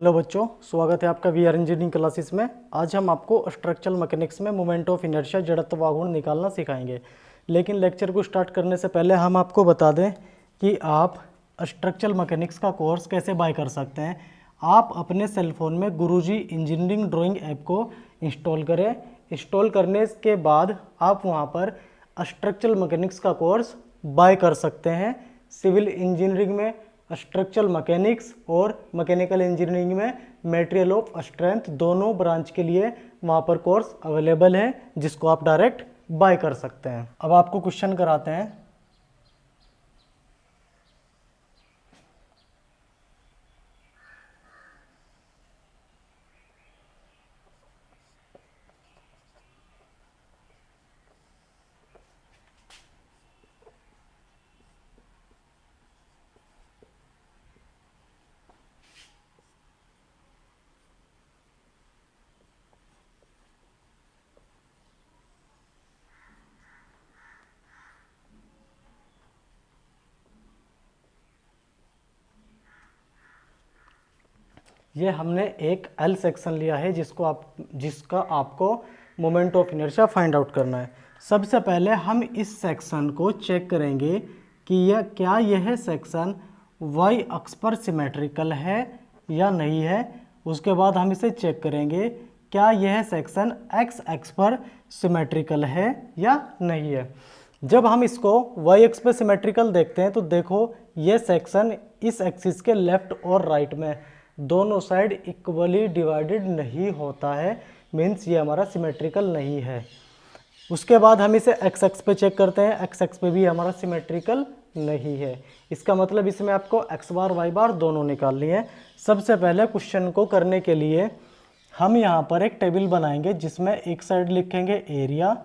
Hello बच्चों, स्वागत है आपका वीआर इंजीनियरिंग क्लासेस में। आज हम आपको स्ट्रक्चरल मैकेनिक्स में मोमेंट ऑफ इनर्शिया जड़त्व आघूर्ण निकालना सिखाएंगे। लेकिन लेक्चर को स्टार्ट करने से पहले हम आपको बता दें कि आप स्ट्रक्चरल मैकेनिक्स का कोर्स कैसे बाय कर सकते हैं। आप अपने सेल फोन में गुरुजी इंजीनियरिंग ड्राइंग ऐप को इंस्टॉल करें। इंस्टॉल करने के बाद आप वहाँ पर स्ट्रक्चरल मैकेनिक्स का कोर्स बाय कर सकते हैं। सिविल इंजीनियरिंग में स्ट्रक्चरल मैकेनिक्स और मैकेनिकल इंजीनियरिंग में मटेरियल ऑफ स्ट्रेंथ दोनों ब्रांच के लिए वहाँ पर कोर्स अवेलेबल है, जिसको आप डायरेक्ट बाय कर सकते हैं। अब आपको क्वेश्चन कराते हैं। ये हमने एक एल सेक्शन लिया है जिसका आपको moment of inertia find out करना है। सबसे पहले हम इस सेक्शन को चेक करेंगे कि यह सेक्शन वाई अक्ष पर सिमेट्रिकल है या नहीं है। उसके बाद हम इसे चेक करेंगे क्या यह सेक्शन एक्स अक्ष पर सिमेट्रिकल है या नहीं है। जब हम इसको वाई अक्ष पर सिमेट्रिकल देखते हैं तो देखो यह सेक्शन इस एक्सिस के लेफ्ट और राइट में दोनों साइड इक्वली डिवाइडेड नहीं होता है, मीन्स ये हमारा सिमेट्रिकल नहीं है। उसके बाद हम इसे एक्स एक्स पे चेक करते हैं, एक्स एक्स पे भी हमारा सिमेट्रिकल नहीं है। इसका मतलब इसमें आपको एक्स बार वाई बार दोनों निकालनी है। सबसे पहले क्वेश्चन को करने के लिए हम यहाँ पर एक टेबल बनाएंगे जिसमें एक साइड लिखेंगे एरिया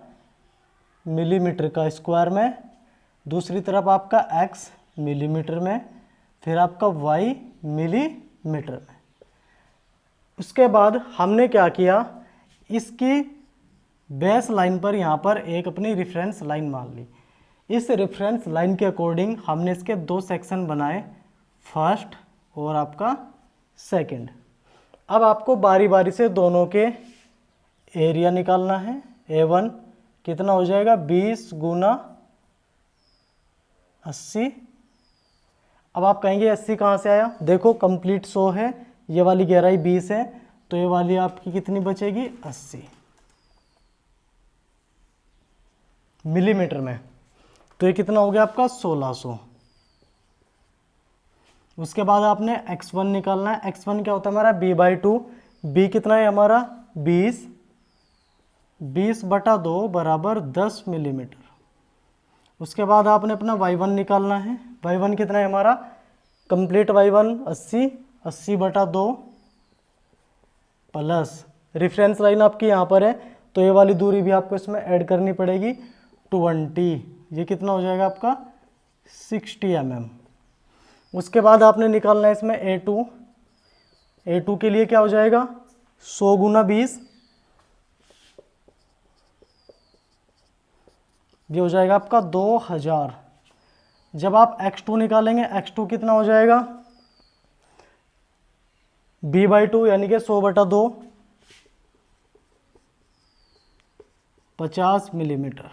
मिलीमीटर का स्क्वायर में, दूसरी तरफ आपका एक्स मिलीमीटर में, फिर आपका वाई मिलीमीटर में। उसके बाद हमने क्या किया, इसकी बेस लाइन पर यहाँ पर एक अपनी रेफरेंस लाइन मान ली। इस रेफरेंस लाइन के अकॉर्डिंग हमने इसके दो सेक्शन बनाए, फर्स्ट और आपका सेकंड। अब आपको बारी बारी से दोनों के एरिया निकालना है। A1 कितना हो जाएगा 20 गुना 80। अब आप कहेंगे 80 कहाँ से आया, देखो कंप्लीट 100 है, ये वाली गहराई 20 है, तो ये वाली आपकी कितनी बचेगी 80 मिलीमीटर में। तो ये कितना हो गया आपका 1600। उसके बाद आपने x1 निकालना है। x1 क्या होता है हमारा b/2। b कितना है हमारा 20, 20/2 बराबर 10 मिलीमीटर। उसके बाद आपने अपना y1 निकालना है। y1 कितना है हमारा complete y1 80, 80/2 plus reference line आपकी यहाँ पर है, तो ये वाली दूरी भी आपको इसमें ऐड करनी पड़ेगी 20। ये कितना हो जाएगा आपका 60 mm। उसके बाद आपने निकालना है इसमें A2। A2 के लिए क्या हो जाएगा 100 गुना 20, ये हो जाएगा आपका 2000। जब आप x2 निकालेंगे, x2 कितना हो जाएगा b/2 यानी कि 100/2 50 मिलीमीटर।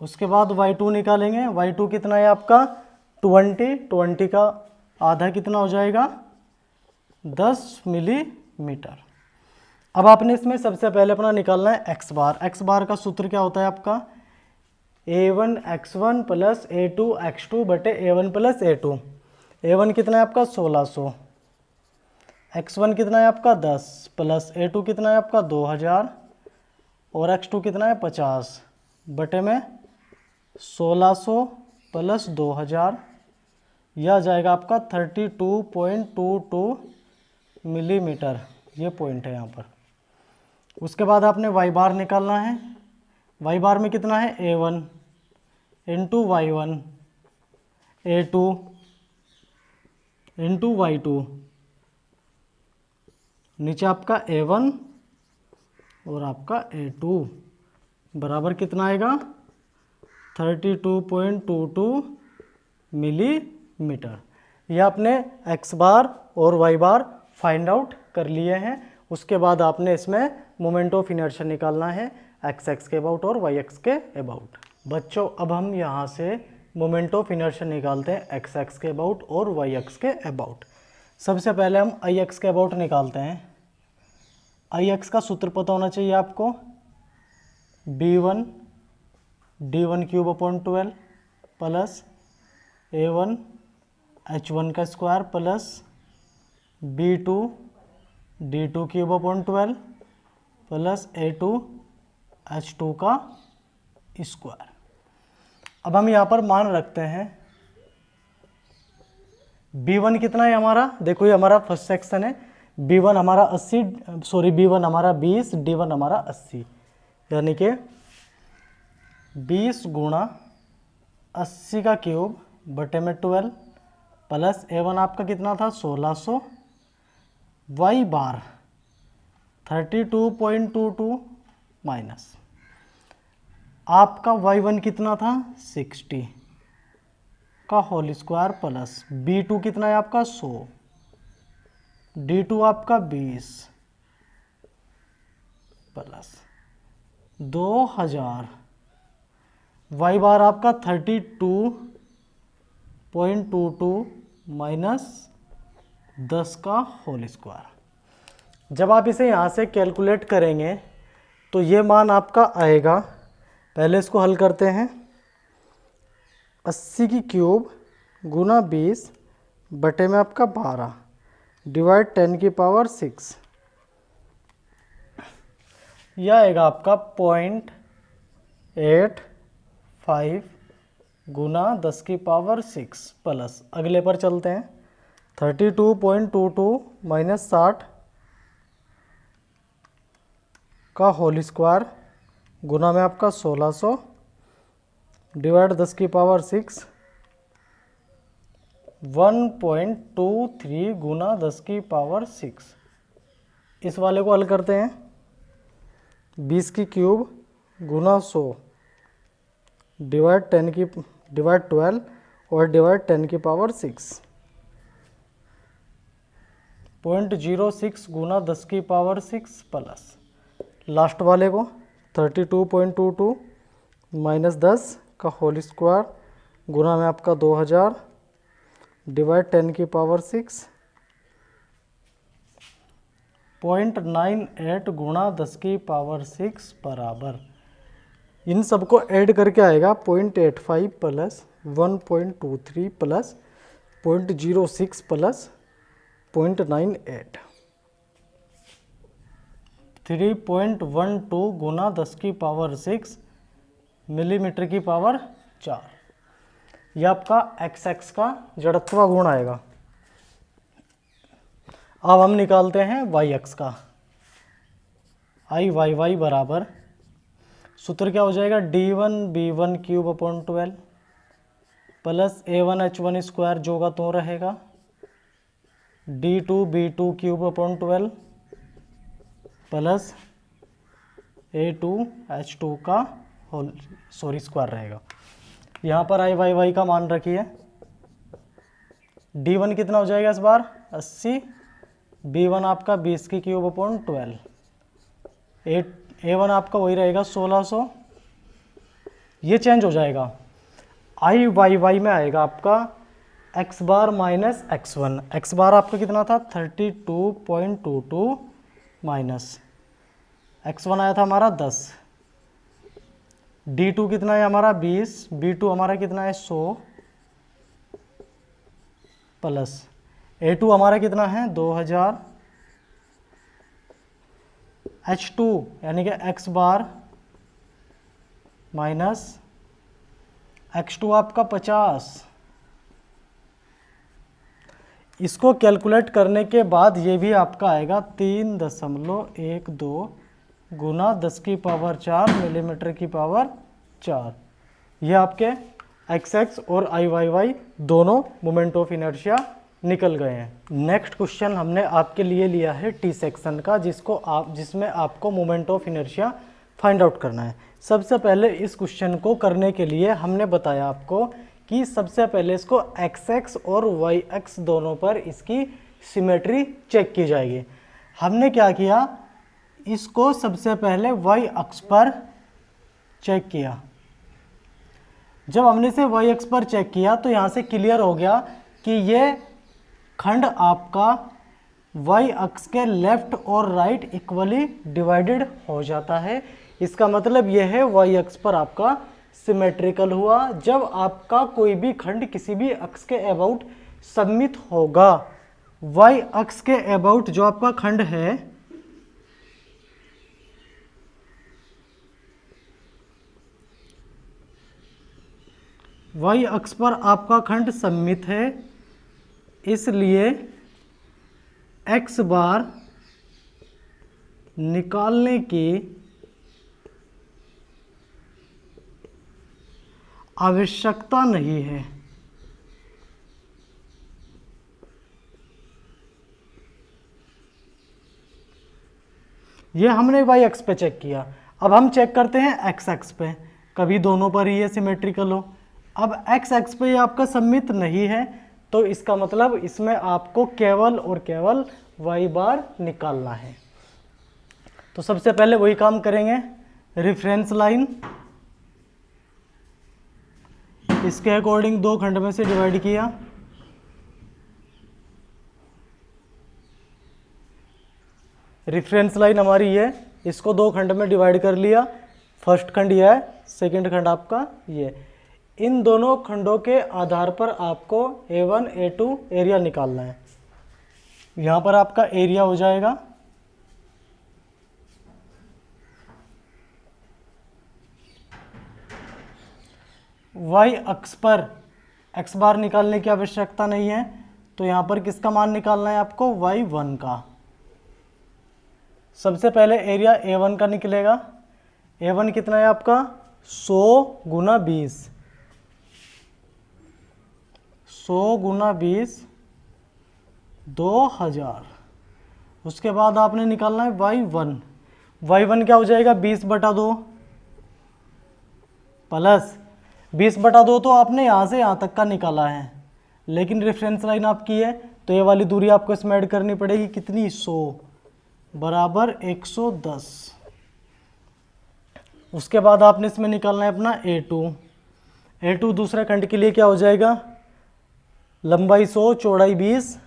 उसके बाद y2 निकालेंगे। y2 कितना है आपका 20 का आधा कितना हो जाएगा 10 मिलीमीटर। अब आपने इसमें सबसे पहले अपना निकालना है x बार। x बार का सूत्र क्या होता है आपका A1 x1 plus A2 x2 बटे A1 प्लस A2। A1 कितना है आपका 1600, x1 कितना है आपका 10 प्लस A2 कितना है आपका 2000 और x2 कितना है 50 बटे में 1600 प्लस 2000, यह जाएगा आपका 32.22 मिलीमीटर। ये पॉइंट है यहाँ पर। उसके बाद आपने y बार निकालना है। y बार में कितना है A1 into y1 A2 into y2, नीचे आपका A1 और आपका A2 बराबर कितना आएगा 32.22 मिलीमीटर। यह आपने x बार और y बार फाइंड आउट कर लिए हैं। उसके बाद आपने इसमें मोमेंट ऑफ इनर्शिया निकालना है एक्स एक्स के अबाउट और वाई एक्स के अबाउट। बच्चों अब हम यहाँ से मोमेंट ऑफ इनर्शिया निकालते हैं एक्स एक्स के अबाउट और वाई एक्स के अबाउट। सबसे पहले हम आई एक्स के अबाउट निकालते हैं। आई एक्स का सूत्र पता होना चाहिए आपको, b1 d1 cube upon 12 plus a1 h1 का square plus b2 d2 cube upon 12 plus a2 h2 का स्क्वायर। अब हम यहाँ पर मान रखते हैं b1 कितना है हमारा, देखो ये हमारा फर्स्ट सेक्शन है, b1 हमारा 20 d1 हमारा 80, यानी कि 20 गुणा 80 का क्यूब बटे में 12 प्लस a1 आपका कितना था 1600, y बार 32.22 माइनस आपका y1 कितना था 60 का होल स्क्वायर प्लस b2 कितना है आपका 100, d2 आपका 20 प्लस 2000, y बार आपका 32.22 माइनस 10 का होल स्क्वायर। जब आप इसे यहाँ से कैलकुलेट करेंगे तो ये मान आपका आएगा, पहले इसको हल करते हैं, 80 की क्यूब गुना 20 बटे में आपका 12 डिवाइड 10 की पावर 6, यह आएगा आपका 0.85 गुना 10 की पावर 6 प्लस, अगले पर चलते हैं, 32.22 माइनस 60 का होल स्क्वायर गुना में आपका 1600 डिवाइड 10 की पावर 6, 1.23 गुना 10 की पावर 6। इस वाले को हल करते हैं, 20 की क्यूब गुना 100 डिवाइड 12 और डिवाइड 10 की पावर 6, 0.06 गुना 10 की पावर 6 प्लस लास्ट वाले को 32.22 माइनस 10 का होल स्क्वायर गुना में आपका 2000 डिवाइड 10 की पावर 6, 0.98 गुणा 10 की पावर 6 बराबर, इन सबको ऐड करके आएगा 0.85 प्लस 1.23 प्लस 0.06 प्लस 0.98, 3.12 गुना 10 की पावर 6 मिलीमीटर की पावर 4। यह आपका एक्स एक्स का जड़त्व गुण आएगा। अब हम निकालते हैं वाई एक्स का, आई वाई वाई बराबर, सूत्र क्या हो जाएगा, d1 b1 cube upon 12 plus a1 h1 square जो का तो रहेगा, d2 b2 cube upon 12 plus a2 h2 का स्क्वायर रहेगा। यहाँ पर आई वाई वाई का मान रखिए, d1 कितना हो जाएगा इस बार 80, b1 आपका 20 की क्यूब अपॉन 12, a1 आपका वही रहेगा 1600, ये चेंज हो जाएगा, आई वाई वाई में आएगा आपका x बार माइनस x1, x बार आपका कितना था 32.22 माइनस x1 आया था हमारा 10, d2 कितना है हमारा 20, b2 हमारा कितना है 100 प्लस a2 हमारा कितना है 2000, h2 यानी कि x बार माइनस x2 आपका 50। इसको कैलकुलेट करने के बाद ये भी आपका आएगा 3.12 गुना 10 की पावर 4 मिलीमीटर की पावर 4। ये आपके एक्स एक्स और आई वाई वाई दोनों मोमेंट ऑफ इनर्शिया निकल गए हैं। नेक्स्ट क्वेश्चन हमने आपके लिए लिया है टी सेक्शन का, जिसमें आपको moment of inertia find out करना है। सबसे पहले इस क्वेश्चन को करने के लिए हमने बताया आपको कि सबसे पहले इसको एक्स एक्स और वाई एक्स दोनों पर इसकी सिमेट्री चेक की जाएगी। हमने क्या किया, इसको सबसे पहले वाई अक्ष पर चेक किया। जब हमने इसे वाई अक्ष पर चेक किया तो यहाँ से क्लियर हो गया कि ये खंड आपका वाई अक्ष के लेफ्ट और राइट इक्वली डिवाइडेड हो जाता है। इसका मतलब यह है वाई अक्ष पर आपका सिमेट्रिकल हुआ। जब आपका कोई भी खंड किसी भी अक्ष के अबाउट सममित होगा, वाई अक्ष के अबाउट जो आपका खंड है वाई अक्ष पर आपका खंड सममित है, इसलिए एक्स बार निकालने की आवश्यकता नहीं है। ये हमने वाई एक्स पे चेक किया। अब हम चेक करते हैं एक्स एक्स पे, कभी दोनों पर ही ये सिमेट्रिकल हो। अब एक्स एक्स पे ये आपका सममित नहीं है, तो इसका मतलब इसमें आपको केवल और केवल वाई बार निकालना है। तो सबसे पहले वही काम करेंगे, रेफरेंस लाइन इसके अकॉर्डिंग दो खंड में से डिवाइड किया। रेफरेंस लाइन हमारी ये, इसको दो खंड में डिवाइड कर लिया। फर्स्ट खंड ये है, सेकंड खंड आपका ये। इन दोनों खंडों के आधार पर आपको A1 A2 एरिया निकालना है। यहाँ पर आपका एरिया हो जाएगा वाई अक्ष पर एक्स बार निकालने की आवश्यकता नहीं है, तो यहाँ पर किसका मान निकालना है आपको, Y1 का। सबसे पहले एरिया A1 का निकलेगा। A1 कितना है आपका 100 गुना 20, 100 गुना 20 2000। उसके बाद आपने निकालना है Y1। Y1 क्या हो जाएगा 20/2 प्लस 20/2 तो आपने यहाँ से यहाँ तक का निकाला है, लेकिन रेफरेंस लाइन आपकी है तो ये वाली दूरी आपको इसमें ऐड करनी पड़ेगी। कितनी 100 बराबर 110। उसके बाद आपने इसमें निकालना है अपना A2। A2 दूसरे खंड के लिए क्या हो जाएगा, लंबाई 100 चौड़ाई 20,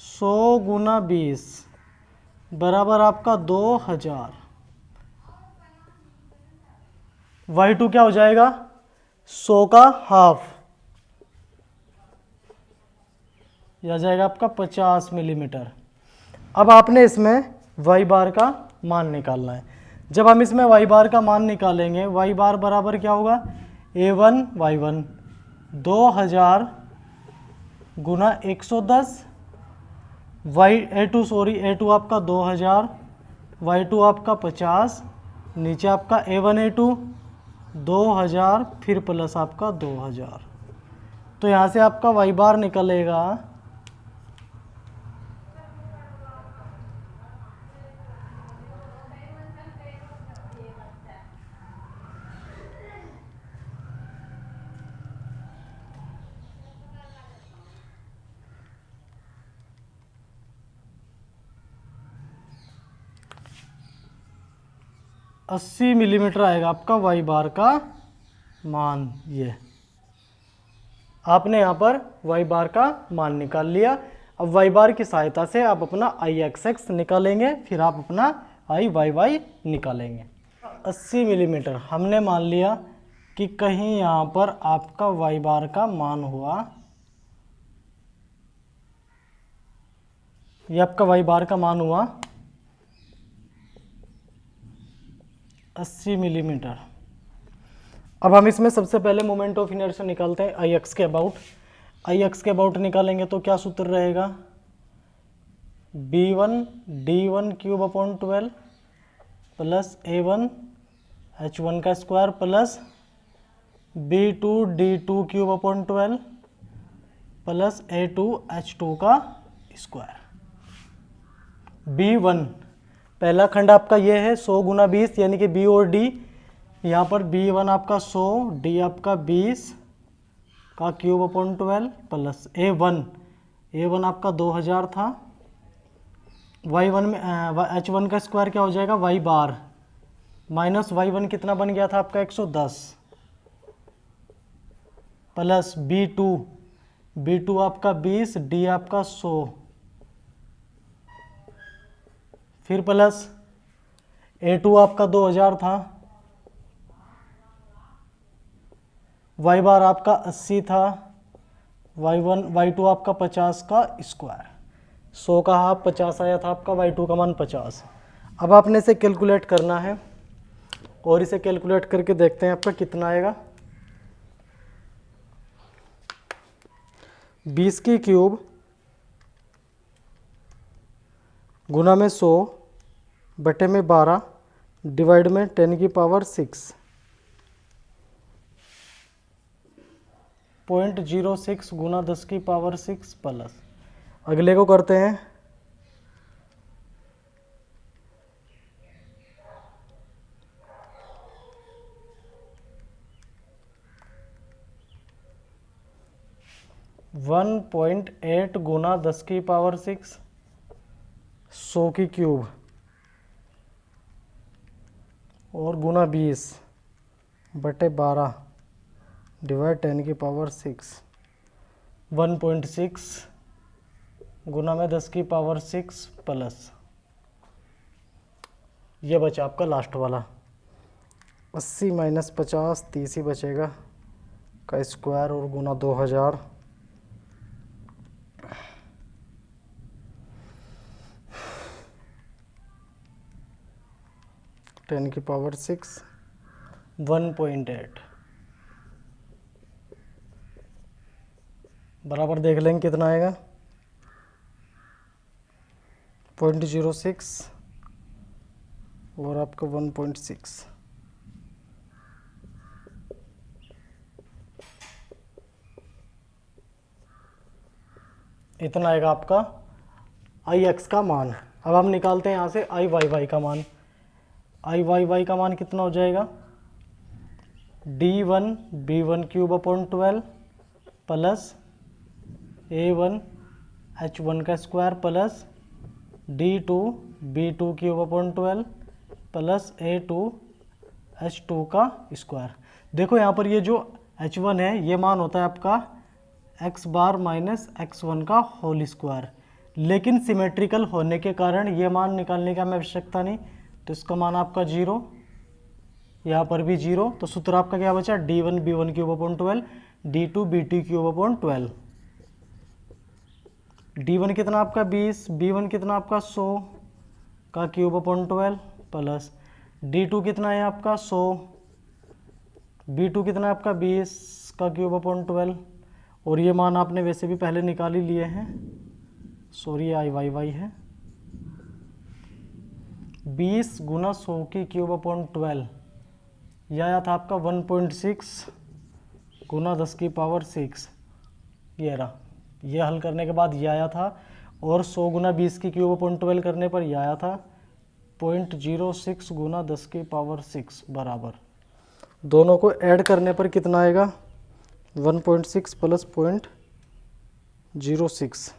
100 गुना 20 बराबर आपका 2000। Y2 क्या हो जाएगा 100 का हाफ, यह जाएगा आपका 50 मिलीमीटर। अब आपने इसमें वाई बार का मान निकालना है। जब हम इसमें वाई बार का मान निकालेंगे, वाई बार बराबर क्या होगा A1 Y1 2000 गुना 110, A2 आपका 2000, Y2 आपका 50, नीचे आपका A1 A2 2000 फिर प्लस आपका 2000। तो यहाँ से आपका वाई बार निकलेगा 80 मिलीमीटर आएगा आपका वाई बार का मान। ये आपने यहाँ पर वाई बार का मान निकाल लिया। अब वाई बार की सहायता से आप अपना IXX निकालेंगे, फिर आप अपना IYY निकालेंगे। 80 मिलीमीटर हमने मान लिया कि कहीं यहाँ पर आपका वाई बार का मान हुआ, ये आपका वाई बार का मान हुआ 80 मिलीमीटर। अब हम इसमें सबसे पहले मोमेंट ऑफ इनर्शिया निकालते हैं IX के अबाउट। IX के अबाउट निकालेंगे तो क्या सूत्र रहेगा, B1 D1³ plus A1 H1 का square plus B2 D2³ plus A2 H2 का स्क्वायर। B1 पहला खंड आपका ये है 100 गुना 20 यानी कि B और D। यहाँ पर B1 आपका 100, D आपका 20 का cube upon 12 plus A1 A1 आपका 2000 था, Y1 में H1 का स्क्वायर क्या हो जाएगा y बार माइनस Y1 कितना बन गया था आपका 110 प्लस B2 आपका 20, D आपका 100, फिर प्लस A2 आपका 2000 था, y बार आपका 80 था, Y2 आपका 50 का स्क्वायर, 100 का हाफ 50 आया था आपका, Y2 का मान 50। अब आपने इसे कैलकुलेट करना है और इसे कैलकुलेट करके देखते हैं आपका कितना आएगा। 20 की क्यूब गुना में 100 बटे में 12 डिवाइड में 10 की पावर 6 0.06 गुना 10 की पावर 6 प्लस, अगले को करते हैं। वन 1.8 गुना 10 की पावर 6 100 की क्यूब और गुना 20 बटे 12 डिवाइड 10 की पावर 6 1.6 गुना में 10 की पावर 6 प्लस, ये बचा आपका लास्ट वाला 80 माइनस 50 30 ही बचेगा का स्क्वायर और गुना 2000 10 की पावर 6 1.8 बराबर देख लेंगे कितना आएगा 0.06 और आपका 1.6, इतना आएगा आपका IX का मान। अब हम निकालते हैं यहाँ से IYY का मान। IYY का मान कितना हो जाएगा D1 B1 cube upon 12 plus A1 H1 का square plus D2 B2 cube upon 12 plus A2 H2 का स्क्वायर। देखो यहाँ पर ये जो H1 है ये मान होता है आपका x बार माइनस x1 का होल स्क्वायर, लेकिन सिमेट्रिकल होने के कारण ये मान निकालने की हमें आवश्यकता नहीं, तो इसका मान आपका 0, यहाँ पर भी 0, तो सूत्र आपका क्या बचा D1 B1 cube upon 12 D2 B2 cube upon 12। D1 कितना आपका 20, B1 कितना आपका 100 का क्यूब अपॉन 12 प्लस D2 कितना है आपका 100, B2 कितना है आपका 20 का क्यूब अपॉन 12, और ये मान आपने वैसे भी पहले निकाल ही लिए हैं, सॉरी IYY है 20 गुना 100 की क्यूब अपॉन 12, यह आया था आपका 1.6 गुना 10 की पावर 6, ये रहा, ये हल करने के बाद ये आया था, और 100 गुना 20 की क्यूब अपॉन 12 करने पर यह आया था 0.06 गुना 10 की पावर 6 बराबर, दोनों को ऐड करने पर कितना आएगा 1.6 प्लस 0.06,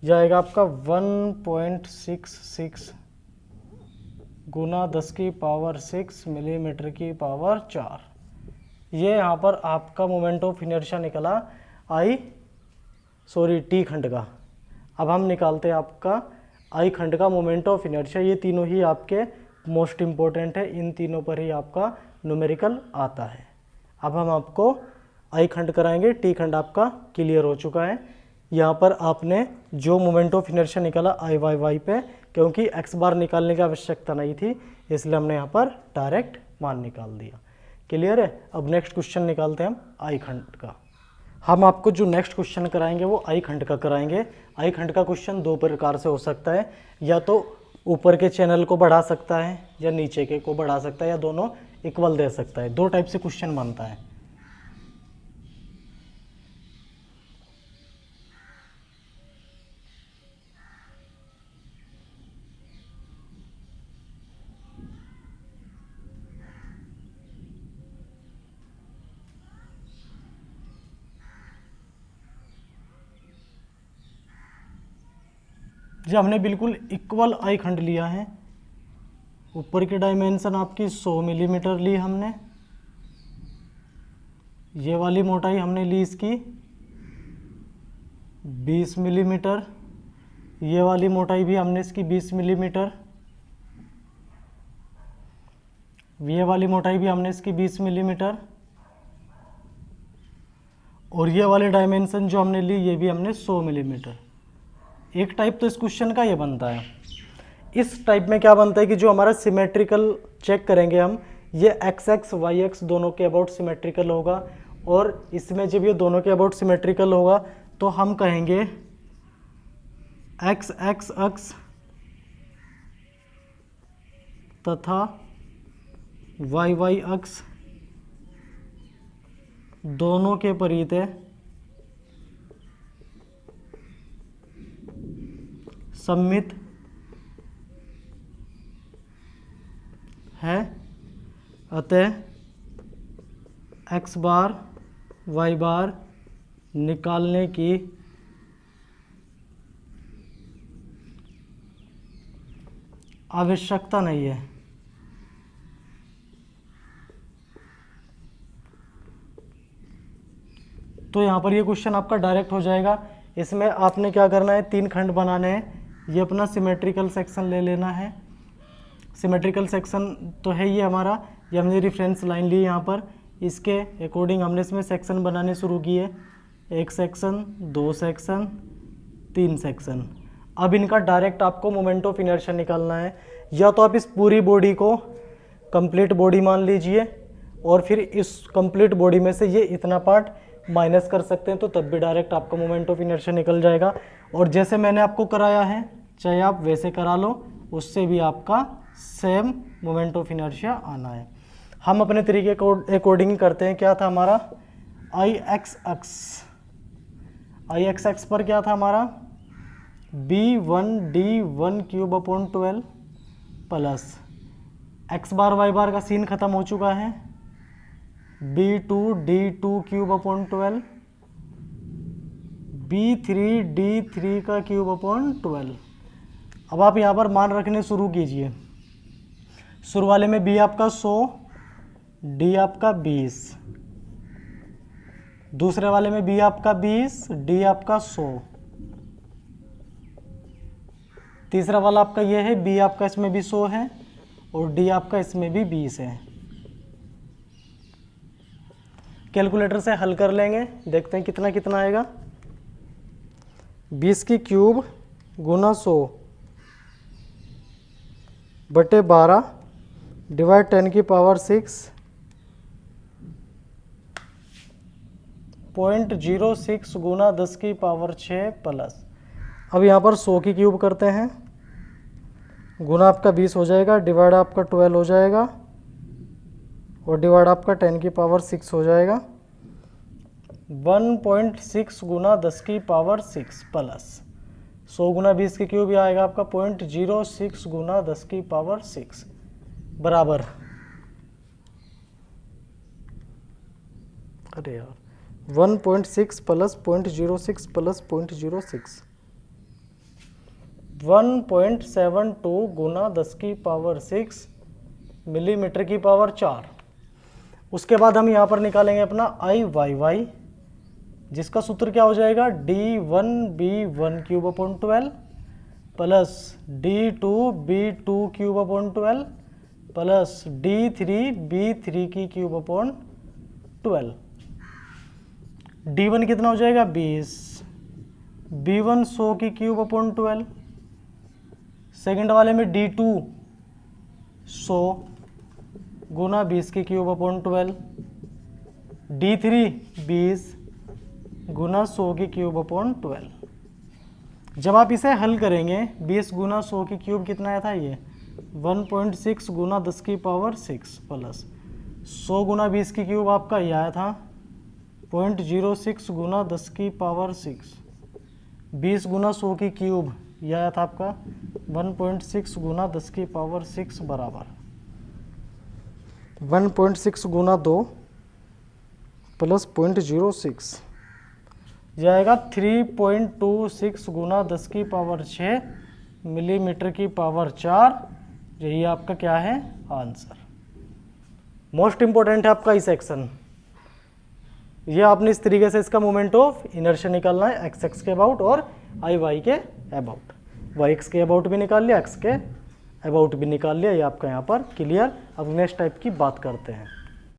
यह आएगा आपका 1.66 गुना 10 की पावर 6 मिलीमीटर की पावर 4। ये यहाँ पर आपका मोमेंट ऑफ इनर्शिया निकला टी खंड का। अब हम निकालते हैं आपका आई खंड का मोमेंट ऑफ इनर्शिया। ये तीनों ही आपके मोस्ट इम्पोर्टेंट है, इन तीनों पर ही आपका न्यूमेरिकल आता है। अब हम आपको आई खंड कराएंगे, टी खंड आपका क्लियर हो चुका है। यहाँ पर आपने जो मोमेंट ऑफ इनर्शिया निकाला IYY पे, क्योंकि x बार निकालने की आवश्यकता नहीं थी इसलिए हमने यहाँ पर डायरेक्ट मान निकाल दिया। क्लियर है। अब नेक्स्ट क्वेश्चन निकालते हैं हम आई खंड का। हम आपको जो नेक्स्ट क्वेश्चन कराएंगे वो आई खंड का कराएंगे। आई खंड का क्वेश्चन दो प्रकार से हो सकता है, या तो ऊपर के चैनल को बढ़ा सकता है या नीचे के को बढ़ा सकता है, या दोनों इक्वल दे सकता है। दो टाइप से क्वेश्चन बनता है। जो हमने बिल्कुल इक्वल आई खंड लिया है, ऊपर की डायमेंशन आपकी 100 मिलीमीटर ली हमने, ये वाली मोटाई हमने ली इसकी 20 मिलीमीटर, ये वाली मोटाई भी हमने इसकी 20 मिलीमीटर, ये वाली मोटाई भी हमने इसकी 20 मिलीमीटर, और ये वाले डायमेंशन जो हमने ली ये भी हमने 100 मिलीमीटर। एक टाइप तो इस क्वेश्चन का ये बनता है। इस टाइप में क्या बनता है कि जो हमारा सिमेट्रिकल चेक करेंगे हम, ये एक्स एक्स वाई एक्स दोनों के अबाउट सिमेट्रिकल होगा, और इसमें जब ये दोनों के अबाउट सिमेट्रिकल होगा तो हम कहेंगे एक्स एक्स अक्स तथा वाई वाई अक्स दोनों के परिधि सममित है, अतः एक्स बार वाई बार निकालने की आवश्यकता नहीं है। तो यहाँ पर ये क्वेश्चन आपका डायरेक्ट हो जाएगा। इसमें आपने क्या करना है, 3 खंड बनाने हैं। ये अपना सिमेट्रिकल सेक्शन ले लेना है। सिमेट्रिकल सेक्शन तो है ये हमारा, ये हमने रेफरेंस लाइन ली यहाँ पर, इसके अकॉर्डिंग हमने इसमें सेक्शन बनाने शुरू किए। 1 सेक्शन, 2 सेक्शन, 3 सेक्शन। अब इनका डायरेक्ट आपको मोमेंट ऑफ इनर्शिया निकालना है। या तो आप इस पूरी बॉडी को कंप्लीट बॉडी मान लीजिए, और फिर इस कंप्लीट बॉडी में से ये इतना पार्ट माइनस कर सकते हैं, तो तब भी डायरेक्ट आपका मोमेंट ऑफ इनर्शिया निकल जाएगा। और जैसे मैंने आपको कराया है, चाहे आप वैसे करा लो, उससे भी आपका सेम मोमेंट ऑफ इनर्शिया आना है। हम अपने तरीके को अकॉर्डिंग करते हैं। क्या था हमारा, आई एक्स एक्स पर क्या था हमारा, B1D1 cube upon 12 plus x bar y bar का सीन खत्म हो चुका है, B2D2 क्यूब अपॉन 12, B3D3 का क्यूब अपॉन 12। अब आप यहाँ पर मान रखने शुरू कीजिए। शुरू वाले में B आपका 100, D आपका 20, दूसरे वाले में B आपका 20, D आपका 100, तीसरा वाला आपका ये है, B आपका इसमें भी 100 है और D आपका इसमें भी 20 है। कैलकुलेटर से हल कर लेंगे, देखते हैं कितना कितना आएगा। 20 की क्यूब गुना 100 बटे 12 डिवाइड 10 की पावर 6 0.06 गुना 10 की पावर 6 प्लस, अब यहाँ पर 100 की क्यूब करते हैं, गुना आपका 20 हो जाएगा, डिवाइड आपका 12 हो जाएगा, और डिवाइड आपका 10 की पावर 6 हो जाएगा। 1.6 गुना 10 की पावर 6 प्लस 100 गुना 20 की क्यूब आएगा आपका 0.06 गुना 10 की पावर 6 बराबर, अरे यार 1.6 प्लस 0.06 प्लस 0.06 1.72 गुना 10 की पावर 6 मिलीमीटर की पावर 4। उसके बाद हम यहाँ पर निकालेंगे अपना आई वाई वाई, जिसका सूत्र क्या हो जाएगा, D1B1 cube upon 12 plus D2B2 cube upon 12 plus D3B3 की क्यूब अपॉन 12। D1 कितना हो जाएगा 20, B1 100 की क्यूब अपॉन 12, सेकेंड वाले में D2 100 गुना 20 की क्यूब अपॉन 12, D3 20 गुना 100 की क्यूब अपॉन 12। जब आप इसे हल करेंगे 20 गुना 100 की क्यूब कितना आया था, ये 1.6 गुना 10 की पावर 6 प्लस 100 गुना 20 की क्यूब आपका ये आया था 0.06 गुना 10 की पावर 6, 20 गुना 100 की क्यूब यह आया था आपका 1.6 गुना 10 की पावर 6 बराबर 1.6 गुना 2 प्लस 0.06, यह आएगा 3.26 गुना 10 की पावर 6 मिलीमीटर की पावर 4, यही आपका क्या है आंसर। मोस्ट इंपॉर्टेंट है आपका ई सेक्शन। ये आपने इस तरीके से इसका मोमेंट ऑफ इनर्शिया निकालना है, एक्स एक्स के अबाउट और आई वाई के अबाउट। वाई एक्स के अबाउट भी निकाल लिया, एक्स के अबाउट भी निकाल लिया, ये आपका यहाँ पर क्लियर। अब नेक्स्ट टाइप की बात करते हैं।